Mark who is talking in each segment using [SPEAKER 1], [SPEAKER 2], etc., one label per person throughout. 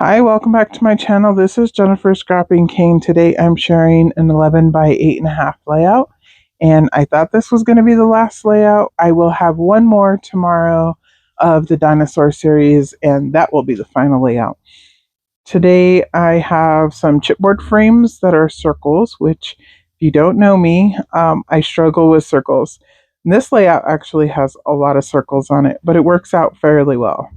[SPEAKER 1] Hi, welcome back to my channel. This is Jennifer Scrapping Cane. Today I'm sharing an 11 by 8.5 layout, and I thought this was going to be the last layout. I will have one more tomorrow of the dinosaur series, and that will be the final layout. Today I have some chipboard frames that are circles, which if you don't know me, I struggle with circles. And this layout actually has a lot of circles on it, but it works out fairly well.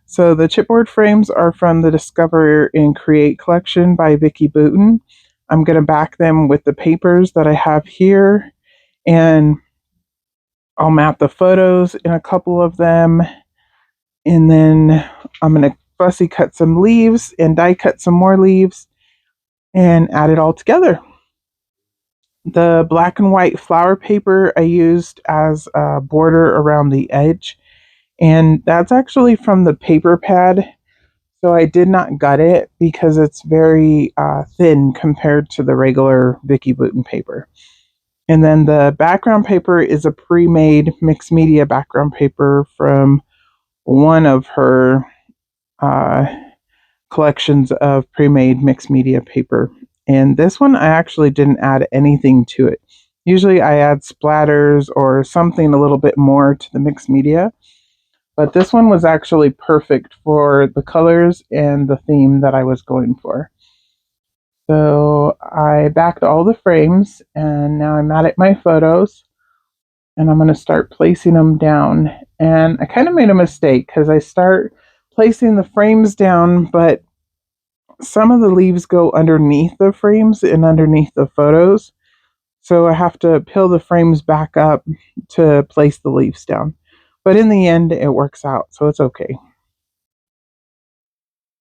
[SPEAKER 1] So the chipboard frames are from the Discover and Create collection by Vicki Boutin. I'm going to back them with the papers that I have here, and I'll map the photos in a couple of them, and then I'm going to fussy cut some leaves and die cut some more leaves and add it all together. The black and white flower paper I used as a border around the edge, and that's actually from the paper pad. So I did not gut it because it's very thin compared to the regular Vicki Boutin paper. And then the background paper is a pre-made mixed media background paper from one of her uh, collections of pre-made mixed media paper. And this one I actually didn't add anything to it. Usually I add splatters or something a little bit more to the mixed media. But this one was actually perfect for the colors and the theme that I was going for. So I backed all the frames, and now I'm at my photos, and I'm going to start placing them down. And I kind of made a mistake because I start placing the frames down, but some of the leaves go underneath the frames and underneath the photos. So I have to peel the frames back up to place the leaves down. But in the end, it works out, so it's okay.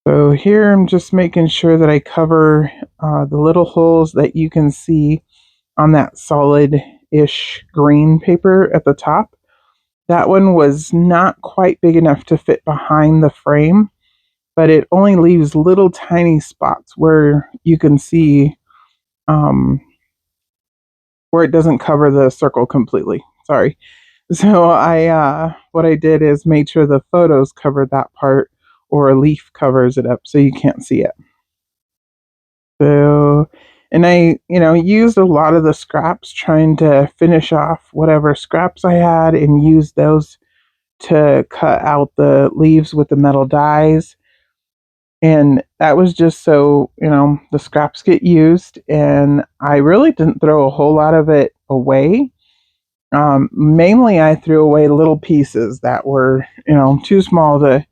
[SPEAKER 1] So here I'm just making sure that I cover the little holes that you can see on that solid-ish green paper at the top. That one was not quite big enough to fit behind the frame, but it only leaves little tiny spots where you can see where it doesn't cover the circle completely. Sorry. So what I did is made sure the photos covered that part, or a leaf covers it up so you can't see it. So, and I, used a lot of the scraps trying to finish off whatever scraps I had and use those to cut out the leaves with the metal dies. And that was just so, the scraps get used, and I really didn't throw a whole lot of it away. Mainly I threw away little pieces that were, too small to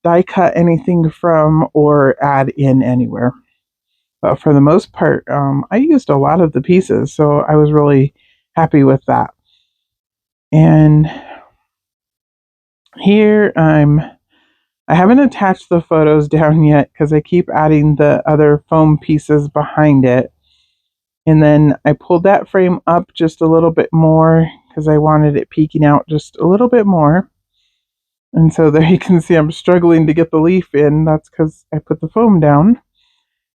[SPEAKER 1] die cut anything from or add in anywhere. But for the most part, I used a lot of the pieces, so I was really happy with that. And here I haven't attached the photos down yet because I keep adding the other foam pieces behind it. And then I pulled that frame up just a little bit more because I wanted it peeking out just a little bit more. And so there you can see I'm struggling to get the leaf in. That's because I put the foam down.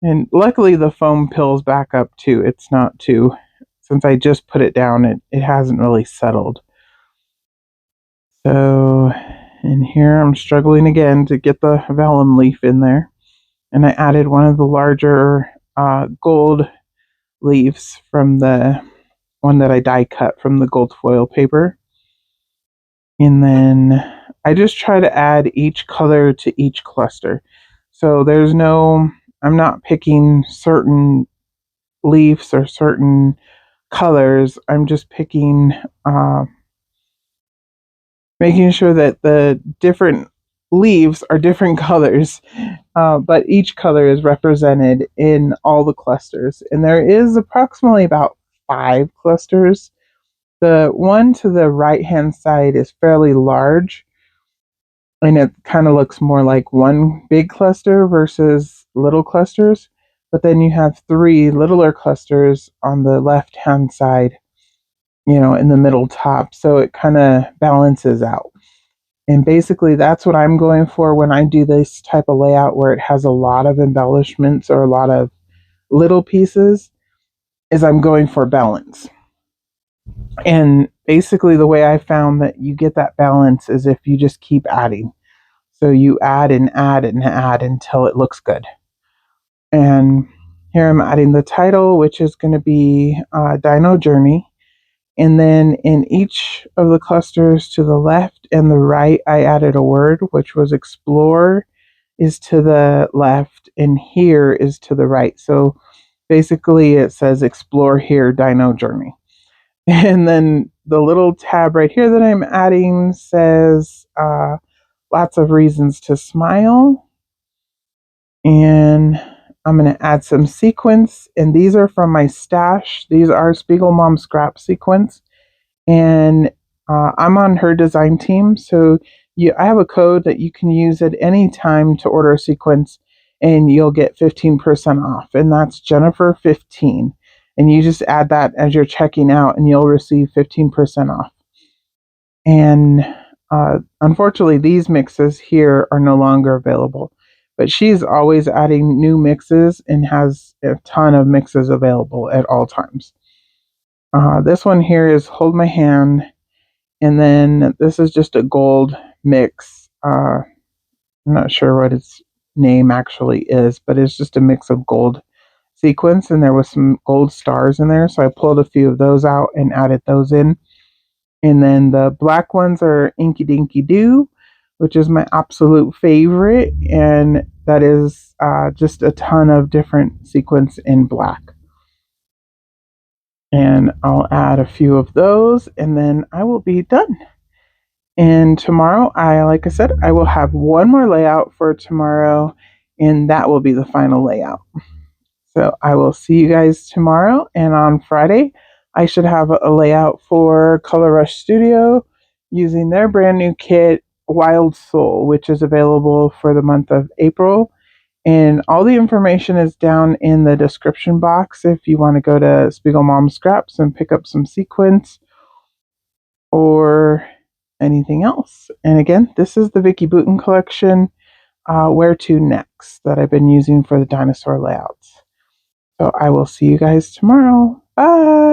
[SPEAKER 1] And luckily the foam pills back up too. It's not too, since I just put it down, it hasn't really settled. So, and here I'm struggling again to get the vellum leaf in there. And I added one of the larger gold leaves from the one that I die cut from the gold foil paper. And then I just try to add each color to each cluster. So I'm not picking certain leaves or certain colors. I'm just picking, making sure that the different leaves are different colors, but each color is represented in all the clusters. And there is approximately about 5 clusters. The one to the right hand side is fairly large, and it kind of looks more like one big cluster versus little clusters. But then you have 3 littler clusters on the left hand side, in the middle top. So it kind of balances out. And basically that's what I'm going for when I do this type of layout where it has a lot of embellishments or a lot of little pieces, is I'm going for balance. And basically the way I found that you get that balance is if you just keep adding. So you add and add and add until it looks good. And here I'm adding the title, which is going to be Dino Journey. And then in each of the clusters to the left and the right, I added a word, which was explore is to the left and here is to the right. So basically it says explore here, Dino Journey. And then the little tab right here that I'm adding says lots of reasons to smile. And I'm going to add some sequins. And these are from my stash. These are Spiegelmom Scraps sequins. And I'm on her design team. So I have a code that you can use at any time to order a sequence, and you'll get 15% off. And that's Jennifer15. And you just add that as you're checking out, and you'll receive 15% off. And unfortunately, these mixes here are no longer available. But she's always adding new mixes and has a ton of mixes available at all times. This one here is Hold My Hand. And then this is just a gold mix. I'm not sure what its name actually is, but it's just a mix of gold sequins. And there was some gold stars in there. So I pulled a few of those out and added those in. And then the black ones are Inky Dinky Doo, which is my absolute favorite. And that is just a ton of different sequins in black. And I'll add a few of those and then I will be done. And tomorrow, like I said, I will have one more layout for tomorrow, and that will be the final layout. So I will see you guys tomorrow, and on Friday, I should have a layout for Color Rush Studio using their brand new kit, Wild Soul, which is available for the month of April. And all the information is down in the description box if you want to go to Spiegelmom Scraps and pick up some sequins or anything else. And again, this is the Vicki Boutin collection, Where to Next, that I've been using for the dinosaur layouts. So I will see you guys tomorrow. Bye!